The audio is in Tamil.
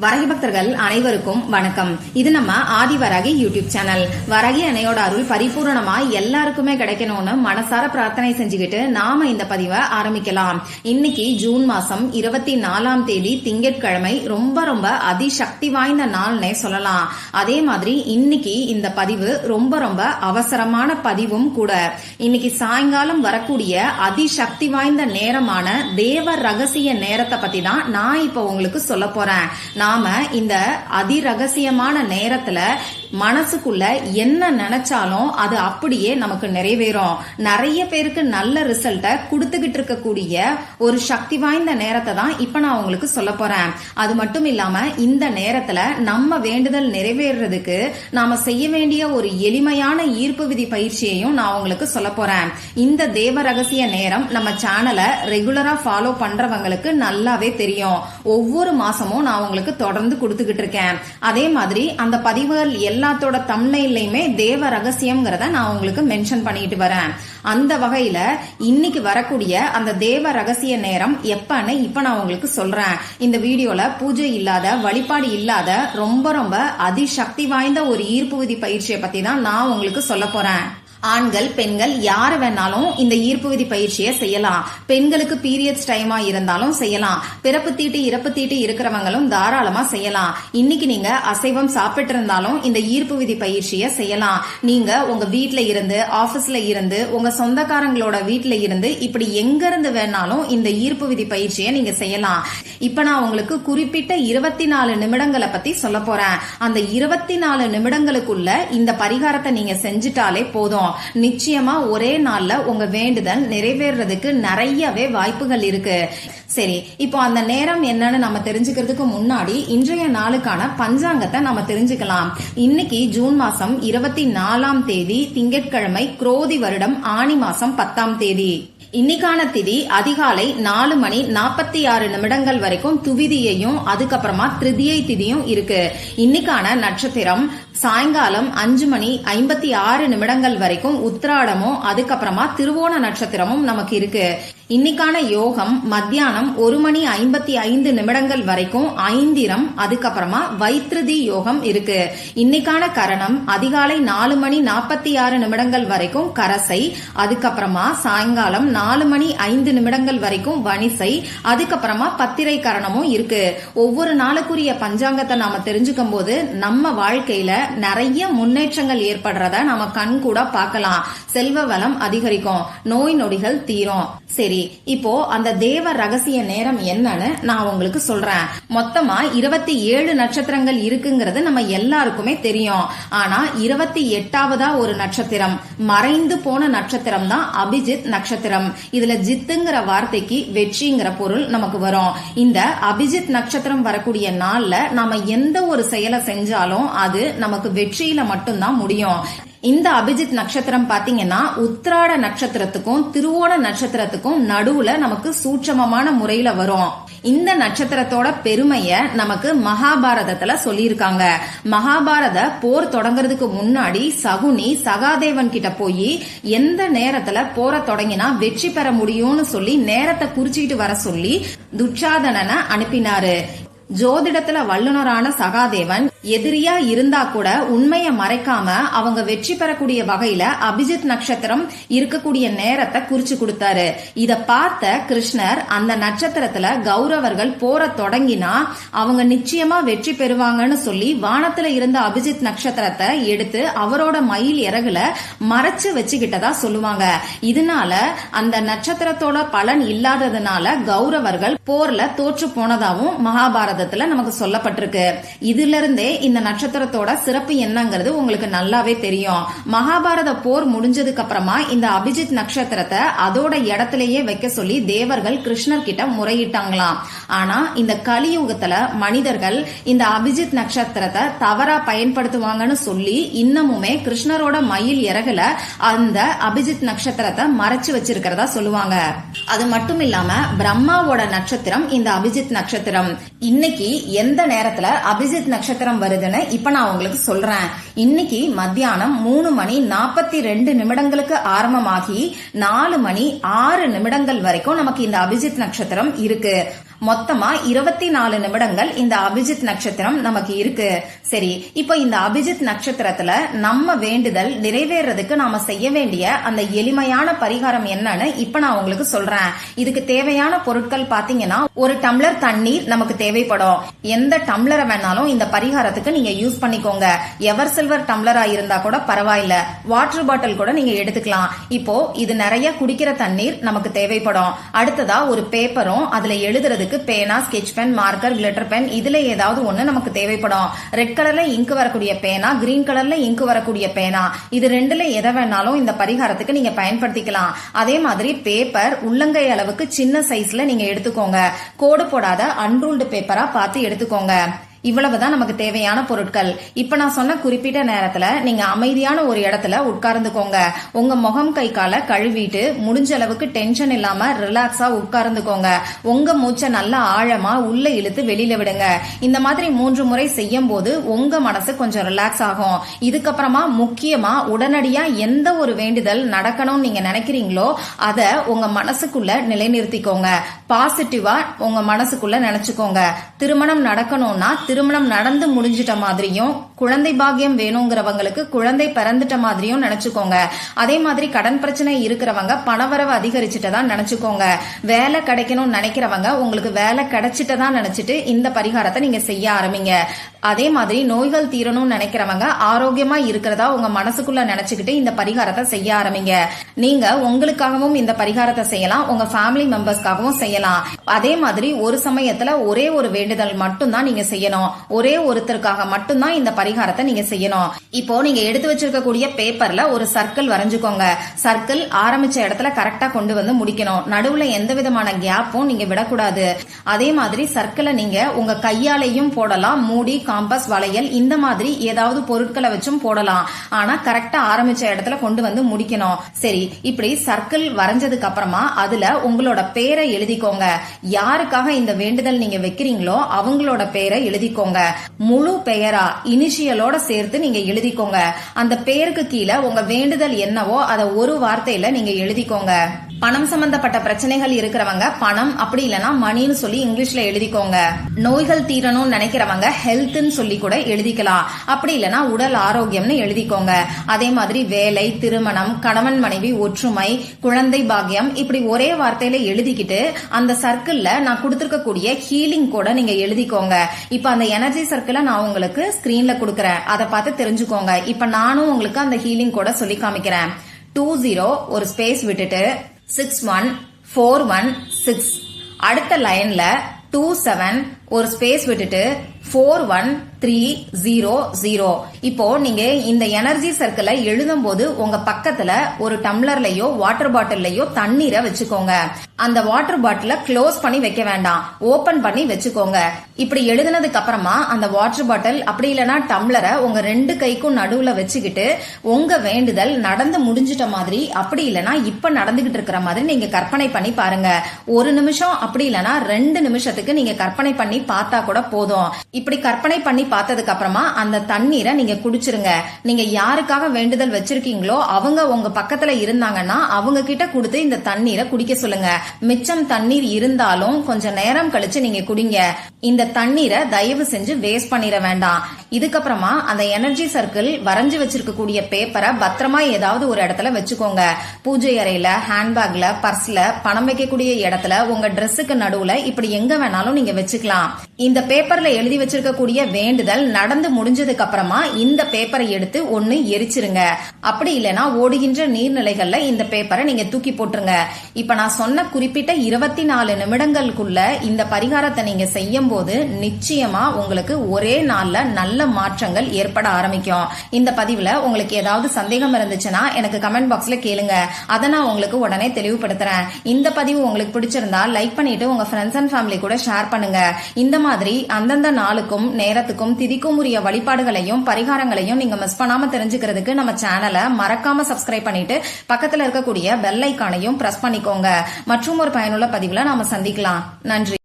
வரகி பக்தர்கள் அனைவருக்கும் வணக்கம். இது நம்ம ஆதி வராகி யூடியூப் சேனல். வரகி அன்னையோட அருள் பரிபூர்ணமா எல்லாருக்குமே கிடைக்கணும்னு மனசார பிரார்த்தனை செஞ்சுக்கிட்டு நாம இந்த பதிவை ஆரம்பிக்கலாம். இன்னைக்கு ஜூன் மாசம் 24ஆம் தேதி திங்கட்கிழமை. ரொம்ப ரொம்ப அதிசக்தி வாய்ந்த நாள்னே சொல்லலாம். அதே மாதிரி இன்னைக்கு இந்த பதிவு ரொம்ப ரொம்ப அவசரமான பதிவும் கூட. இன்னைக்கு சாயங்காலம் வரக்கூடிய அதிசக்தி வாய்ந்த நேரமான தேவ ரகசிய நேரத்தை பத்தி தான் நான் இப்ப உங்களுக்கு சொல்ல போறேன். நாம இந்த அதிரகசியமான நேரத்துல மனசுக்குள்ள என்ன நினைச்சாலும் அது அப்படியே நமக்கு நிறைவேறும். நிறைய பேருக்கு நல்ல ரிசல்ட்டை கொடுத்துக்கிட்டு இருக்கக்கூடிய ஒரு சக்தி வாய்ந்த நேரத்தை தான் இப்ப நான் உங்களுக்கு சொல்ல போறேன். அது மட்டும் இல்லாம இந்த நேரத்துல நம்ம வேண்டுதல் நிறைவேறதுக்கு நாம செய்ய வேண்டிய ஒரு எளிமையான ஈர்ப்பு விதி பயிற்சியையும் நான் உங்களுக்கு சொல்ல போறேன். இந்த தேவ ரகசிய நேரம் நம்ம சேனலை ரெகுலரா ஃபாலோ பண்றவங்களுக்கு நல்லாவே தெரியும். ஒவ்வொரு மாசமும் நான் உங்களுக்கு தொடர்ந்து கொடுத்துக்கிட்டு இருக்கேன். அதே மாதிரி அந்த பதிவுகள் எல்லாத்தோட தம்ப்நெயிலையுமே தேவ ரகசியம்ங்கிறத நான் உங்களுக்கு மென்ஷன் பண்ணிட்டு வரேன். அந்த வகையில இன்னைக்கு வரக்கூடிய அந்த தேவ ரகசிய நேரம் எப்பன்னு இப்ப நான் உங்களுக்கு சொல்றேன். இந்த வீடியோல பூஜை இல்லாத, வழிபாடு இல்லாத ரொம்ப ரொம்ப அதிசக்தி வாய்ந்த ஒரு ஈர்ப்பு விதி பயிற்சியை பத்தி தான் நான் உங்களுக்கு சொல்ல போறேன். ஆண்கள் பெண்கள் யாரு வேணாலும் இந்த ஈர்ப்பு விதி பயிற்சியை செய்யலாம். பெண்களுக்கு பீரியட்ஸ் டைமா இருந்தாலும் செய்யலாம். பிறப்பு தீட்டு இறப்பு தீட்டு இருக்கிறவங்களும் தாராளமா செய்யலாம். இன்னைக்கு நீங்க அசைவம் சாப்பிட்டு இருந்தாலும் இந்த ஈர்ப்பு விதி பயிற்சியை செய்யலாம். நீங்க உங்க வீட்டுல இருந்து, ஆபீஸ்ல இருந்து, உங்க சொந்தக்காரங்களோட வீட்டுல இருந்து, இப்படி எங்க இருந்து வேணாலும் இந்த ஈர்ப்பு விதி பயிற்சியை நீங்க செய்யலாம். இப்ப நான் உங்களுக்கு குறிப்பிட்ட 24 நிமிடங்களை பத்தி சொல்ல போறேன். அந்த 24 நிமிடங்களுக்குள்ள இந்த பரிகாரத்தை நீங்க செஞ்சுட்டாலே போதும். நிச்சயமா ஒரே நாள்ல உங்க வேண்டுதல் நிறைவேறதுக்கு நிறையவே வாய்ப்புகள் இருக்கு. சரி, இப்போ அந்த நேரம் என்னன்னு நம்ம தெரிஞ்சுக்கிறதுக்கு முன்னாடி இன்றைய நாளுக்கான பஞ்சாங்கத்தை நம்ம தெரிஞ்சுக்கலாம். இன்னைக்கு ஜூன் மாசம் 24ஆம் தேதி திங்கட்கிழமை, குரோதி வருடம் ஆனி மாசம் 10ஆம் தேதி. இன்னைக்கான திதி அதிகாலை 4:46 வரைக்கும் துவிதியையும் அதுக்கப்புறமா திருதியை திதியும் இருக்கு. இன்னைக்கான நட்சத்திரம் சாயங்காலம் 5:56 வரைக்கும் உத்திராடமும் அதுக்கப்புறமா திருவோண நட்சத்திரமும் நமக்கு இருக்கு. இன்னைக்கான யோகம் மத்தியானம் 1:55 வரைக்கும் ஐந்திரம், அதுக்கப்புறமா வைத்திருதி யோகம் இருக்கு. இன்னைக்கான கரணம் அதிகாலை 4:46 வரைக்கும் கரசை, அதுக்கப்புறமா சாயங்காலம் 4:05 வரைக்கும் வணிசை, அதுக்கப்புறமா பத்திரை கரணமும் இருக்கு. ஒவ்வொரு நாளுக்குரிய பஞ்சாங்கத்தை நாம தெரிஞ்சுக்கும் போது நம்ம வாழ்க்கையில நிறைய முன்னேற்றங்கள் ஏற்படுறத நம்ம கண் கூட பார்க்கலாம். செல்வ வளம் அதிகரிக்கும், நோய் நொடிகள் தீரும். சரி, இப்போ அந்த தேவ ரகசிய நேரம் என்னன்னு நான் உங்களுக்கு சொல்றேன். மொத்தமா 27 நட்சத்திரங்கள் இருக்குங்கிறது நம்ம எல்லாருக்குமே தெரியும். ஆனா 28வதா ஒரு நட்சத்திரம், மறைந்து போன நட்சத்திரம் தான் அபிஜித் நட்சத்திரம். இதுல ஜித்துங்கிற வார்த்தைக்கு வெற்றிங்கிற பொருள் நமக்கு வரும். இந்த அபிஜித் நட்சத்திரம் வரக்கூடிய நாள்ல நாம எந்த ஒரு செயலை செஞ்சாலும் அது நமக்கு வெற்றியில மட்டும்தான் முடியும். இந்த அபிஜித் நட்சத்திரம் பாத்தீங்கன்னா உத்திராட நட்சத்திரத்துக்கும் திருவோண நட்சத்திரத்துக்கும் நடுவுல நமக்கு சூட்சமமான முறையில வரும். இந்த நட்சத்திரத்தோட பெருமைய நமக்கு மகாபாரதத்துல சொல்லியிருக்காங்க. மகாபாரத போர் தொடங்குறதுக்கு முன்னாடி சகுனி சகாதேவன் கிட்ட போய் எந்த நேரத்துல போரை தொடங்கினா வெற்றி பெற முடியும்னு சொல்லி நேரத்தை குறிச்சிட்டு வர சொல்லி துச்சாதனனை அனுப்பினாரு. ஜோதிடத்துல வல்லுநரான சகாதேவன் எதிரியா இருந்தா கூட உண்மையை மறைக்காம அவங்க வெற்றி பெறக்கூடிய வகையில அபிஜித் நட்சத்திரம் இருக்கக்கூடிய நேரத்தை குறிச்சு கொடுத்தாரு. இத பார்த்த கிருஷ்ணர் அந்த நட்சத்திரத்துல கௌரவர்கள் போற தொடங்கினா அவங்க நிச்சயமா வெற்றி பெறுவாங்கன்னு சொல்லி வானத்துல இருந்த அபிஜித் நட்சத்திரத்தை எடுத்து அவரோட மயில் இறகுல மறைச்சு வச்சுக்கிட்டதா சொல்லுவாங்க. இதனால அந்த நட்சத்திரத்தோட பலன் இல்லாததுனால கௌரவர்கள் போர்ல தோற்று போனதாவும் மகாபாரத நமக்கு சொல்லப்பட்டிருக்கு. இதுல இருந்தே இந்த நட்சத்திரத்தோட சிறப்பு என்னங்கிறது உங்களுக்கு நல்லாவே தெரியும். மகாபாரத போர் முடிஞ்சதுக்கு அப்புறமா இந்த அபிஜித் நட்சத்திரத்தை அதோட இடத்திலேயே வைக்க சொல்லி தேவர்கள் கிருஷ்ணர் கிட்ட முறையிட்டாங்களாம். ஆனா இந்த கலியுகத்துல மனிதர்கள் இந்த அபிஜித் நட்சத்திரத்தை தவறா பயன்படுத்துவாங்கன்னு சொல்லி இன்னமுமே கிருஷ்ணரோட மயில் இறகுல அந்த அபிஜித் நட்சத்திரத்தை மறைச்சு வச்சிருக்கிறதா சொல்லுவாங்க. அது மட்டும் இல்லாம பிரம்மாவோட நட்சத்திரம் இந்த அபிஜித் நட்சத்திரம். இன்னைக்கு எந்த நேரத்துல அபிஜித் நட்சத்திரம் வருதுன்னு இப்ப நான் உங்களுக்கு சொல்றேன். இன்னைக்கு மத்தியானம் 3:42 ஆரம்பமாகி 4:06 வரைக்கும் நமக்கு இந்த அபிஜித் நட்சத்திரம் இருக்கு. மொத்தமா 24 நிமிடங்கள் இந்த அபிஜித் நட்சத்திரம் நமக்கு இருக்கு. சரி, இப்போ இந்த அபிஜித் நட்சத்திரத்துல நம்ம வேண்டுதல் நிறைவேறதுக்கு நாம செய்ய வேண்டிய அந்த எளிமையான பரிகாரம் என்னன்னு இப்ப நான் உங்களுக்கு சொல்றேன். இதுக்கு தேவையான பொருட்கள் பாத்தீங்கன்னா, ஒரு டம்ளர் தண்ணீர் நமக்கு தேவைப்படும். எந்த டம்ளரை வேணாலும் இந்த பரிகாரத்துக்கு நீங்க யூஸ் பண்ணிக்கோங்க. எவர் சில்வர் டம்ளரா இருந்தா கூட பரவாயில்ல, வாட்டர் பாட்டில் கூட நீங்க எடுத்துக்கலாம். இப்போ இது நிறைய குடிக்கிற தண்ணீர் நமக்கு தேவைப்படும். அடுத்ததா ஒரு பேப்பரும், அதுல எழுதுறதுக்கு பேனா, sketch pen, marker, glitter pen, இதுல ஏதாவது ஒண்ணு நமக்கு தேவைப்படும். ரெட் கலர்ல இங்கு வரக்கூடிய பேனா, கிரீன் கலர்ல இங்கு வரக்கூடிய பேனா, இது ரெண்டுல எதை வேணாலும் இந்த பரிகாரத்துக்கு நீங்க பயன்படுத்திக்கலாம். அதே மாதிரி பேப்பர் உள்ளங்கை அளவுக்கு சின்ன சைஸ்ல நீங்க எடுத்துக்கோங்க. கோடு போடாத அன்ரூல்டு பேப்பரா பார்த்து எடுத்துக்கோங்க. இவ்வளவுதான் நமக்கு தேவையான பொருட்கள். இப்ப நான் சொன்ன குறிப்பிட்ட நேரத்துல நீங்க அமைதியான ஒரு இடத்துல உட்கார்ந்துக்கோங்க. உங்க முகம் கை காலை கழுவிட்டு முடிஞ்ச அளவுக்கு டென்ஷன் இல்லாம ரிலாக்ஸா உட்கார்ந்துக்கோங்க. உங்க மூச்சை நல்லா ஆழமா உள்ள இழுத்து வெளியில விடுங்க. இந்த மாதிரி 3 முறை செய்யும் போது உங்க மனசு கொஞ்சம் ரிலாக்ஸ் ஆகும். இதுக்கப்புறமா முக்கியமா உடனடியா எந்த ஒரு வேண்டுதல் நடக்கணும்னு நீங்க நினைக்கிறீங்களோ அத உங்க மனசுக்குள்ள நிலைநிறுத்திக்கோங்க. பாசிட்டிவா உங்க மனசுக்குள்ள நினைச்சுக்கோங்க. திருமணம் நடக்கணும்னா திருமணம் நடந்து முடிஞ்சிட்ட மாதிரியும், குழந்தை பாக்கியம் வேணுங்கிறவங்களுக்கு குழந்தை பிறந்துட்ட மாதிரியும் நினைச்சுக்கோங்க. அதே மாதிரி கடன் பிரச்சனை இருக்கிறவங்க பணவரவு அதிகரிச்சுட்டதா நினைச்சுக்கோங்க. வேலை கிடைக்கணும்னு நினைக்கிறவங்க உங்களுக்கு வேலை கிடைச்சிட்டதா நினைச்சிட்டு இந்த பரிகாரத்தை நீங்க செய்ய ஆரம்பிங்க. அதே மாதிரி நோய்கள் தீரணும்னு நினைக்கிறவங்க ஆரோக்கியமா இருக்கிறதா உங்க மனசுக்குள்ள நினைச்சுக்கிட்டு இந்த பரிகாரத்தை செய்ய ஆரம்பிங்க. நீங்க உங்களுக்காகவும் இந்த பரிகாரத்தை செய்யலாம், உங்க ஃபேமிலி மெம்பர்ஸ்க்காகவும் செய்யலாம். அதே மாதிரி ஒரு சமயத்துல ஒரே ஒரு வேண்டுதல் மட்டும்தான் நீங்க செய்யணும். ஒரே ஒருத்தருக்காக மட்டும்தான் இந்த பரிகாரத்தை நீங்க செய்யணும். இப்போ நீங்க எடுத்து வச்சிருக்கக்கூடிய பேப்பர்ல ஒரு சர்க்கிள் வரைஞ்சுக்கோங்க. சர்க்கிள் ஆரம்பிச்ச இடத்துல கரெக்டா கொண்டு வந்து முடிக்கணும். நடுவுல எந்த விதமான கேப்பும் நீங்க விடக்கூடாது. அதே மாதிரி சர்க்கிளை நீங்க உங்க கையாலையும் போடலாம், மூடி, காம்பஸ், வளையல் இந்த மாதிரி ஏதாவது பொருட்களை வச்சும் போடலாம். ஆனா கரெக்டா ஆரம்பிச்ச இடத்துல கொண்டு வந்து முடிக்கணும். சரி, இப்படி சர்க்கிள் வரைஞ்சதுக்கு அப்புறமா அதுல உங்களோட பேரை எழுதிக்கோங்க. யாருக்காக இந்த வேண்டுதல் நீங்க வைக்கிறீங்களோ அவங்களோட பேரை எழுதிக்கோங்க. முழு பெயரா இனிஷியலோட சேர்த்து நீங்க எழுதிக்கோங்க. அந்த பேருக்கு கீழே உங்க வேண்டுதல் என்னவோ அதை ஒரு வார்த்தையில நீங்க எழுதிக்கோங்க. பணம் சம்பந்தப்பட்ட பிரச்சனைகள் இருக்கிறவங்க பணம், அப்படி இல்லைன்னா மணின்னு சொல்லி இங்கிலீஷ்ல எழுதிக்கோங்க. நோய்கள் தீரணும்னு நினைக்கிறவங்க ஹெல்த்ன்னு சொல்லி கூட எழுதிக்கலாம். அப்படி இல்லைன்னா உடல் ஆரோக்கியம்னு எழுதிக்கோங்க. அதே மாதிரி வேலை, திருமணம், கணவன் மனைவி ஒற்றுமை, குழந்தை பாக்கியம், இப்படி ஒரே வார்த்தையில எழுதிக்கிட்டு அந்த சர்க்கிள்ல நான் கொடுத்திருக்கக்கூடிய ஹீலிங் கூட நீங்க எழுதிக்கோங்க. இப்ப அந்த எனர்ஜி சர்க்கிளை நான் உங்களுக்கு ஸ்கிரீன்ல கொடுக்கறேன், அதை பார்த்து தெரிஞ்சுக்கோங்க. இப்ப நானும் உங்களுக்கு அந்த ஹீலிங் கூட சொல்லி காமிக்கிறேன். 20 ஒரு ஸ்பேஸ் விட்டுட்டு 61416, அடுத்த லைன்ல 27 ஒரு ஸ்பேஸ் விட்டுட்டு 41300. இப்போ நீங்க இந்த எனர்ஜி சர்க்கிளை எழுதும் போது உங்க பக்கத்துல ஒரு டம்ளர்லயோ வாட்டர் பாட்டில்லையோ தண்ணீரை வச்சுக்கோங்க. அந்த வாட்டர் பாட்டில க்ளோஸ் பண்ணி வைக்க வேண்டாம், ஓபன் பண்ணி வச்சுக்கோங்க. இப்படி எழுதினதுக்கு அப்புறமா அந்த வாட்டர் பாட்டில் அப்படி இல்லைன்னா டம்ளரை உங்க 2 கைக்கும் நடுவுல வச்சுக்கிட்டு உங்க வேண்டுதல் நடந்து முடிஞ்சிட்ட மாதிரி, அப்படி இல்லைன்னா இப்ப நடந்துகிட்டு இருக்கிற மாதிரி நீங்க கற்பனை பண்ணி பாருங்க. 1 நிமிஷம் அப்படி இல்லைன்னா 2 நிமிஷத்துக்கு நீங்க கற்பனை பண்ணி பார்த்தா கூட போதும். இப்படி கற்பனை பண்ணி பார்த்ததுக்கு அப்புறமா அந்த தண்ணீரை நீங்க குடிச்சிருங்க. நீங்க யாருக்காக வேண்டுதல் வச்சிருக்கீங்களோ அவங்க உங்க பக்கத்துல இருந்தாங்கன்னா அவங்க கிட்ட கொடுத்து இந்த தண்ணீரை குடிக்க சொல்லுங்க. மிச்சம் தண்ணீர் இருந்தாலும் கொஞ்சம் நேரம் கழிச்சு நீங்க குடிங்க. இந்த தண்ணீரை தயவு செஞ்சு வேஸ்ட் பண்ணிட வேண்டாம். இதுக்கப்புறமா அந்த எனர்ஜி சர்க்கிள் வரைஞ்சு வச்சிருக்கக்கூடிய பேப்பரை பத்திரமா ஏதாவது ஒரு இடத்துல வச்சுக்கோங்க. பூஜை அறையில, ஹேண்ட்பேக்ல, பர்ஸ்ல, பணம் வைக்கக்கூடிய இடத்துல, உங்க ட்ரெஸ்ஸுக்கு நடுவுல, இப்படி எங்க வேணாலும் நீங்க வச்சுக்கலாம். இந்த பேப்பர்ல எழுதி வச்சிருக்கக்கூடிய வேண்டுதல் நடந்து முடிஞ்சதுக்கு அப்புறமா இந்த பேப்பரை எடுத்து ஒன்னு எரிச்சிருங்க. அப்படி இல்லைன்னா ஓடுகின்ற நீர்நிலைகள்ல இந்த பேப்பரை நீங்க தூக்கி போட்டுருங்க. இப்ப நான் சொன்ன குறிப்பிட்ட 24 நிமிடங்களுக்குள்ள இந்த பரிகாரத்தை நீங்க செய்யும் போது நிச்சயமா உங்களுக்கு ஒரே நாள்ல நல்ல மாற்றங்கள் ஏற்பட ஆரம்பிக்கும். இந்த பதிவுல உங்களுக்கு ஏதாவது சந்தேகம் இருந்துச்சுன்னா எனக்கு கமெண்ட் பாக்ஸ்ல கேளுங்க, அதை நான் உங்களுக்கு உடனே தெளிவுபடுத்துறேன். இந்த பதிவு உங்களுக்கு பிடிச்சிருந்தா லைக் பண்ணிட்டு உங்க ஃப்ரெண்ட்ஸ் அண்ட் ஃபேமிலி கூட ஷேர் பண்ணுங்க. இந்த மாதிரி அந்தந்த நாளுக்கும் நேரத்துக்கும் திதிக்கும் உரிய வழிபாடுகளையும் பரிகாரங்களையும் நீங்க மிஸ் பண்ணாம தெரிஞ்சுக்கிறதுக்கு நம்ம சேனலை மறக்காம சப்ஸ்கிரைப் பண்ணிட்டு பக்கத்துல இருக்கக்கூடிய பெல் ஐக்கானையும் பிரஸ் பண்ணிக்கோங்க. மற்றும் ஒரு பயனுள்ள பதிவுல நாம சந்திக்கலாம். நன்றி.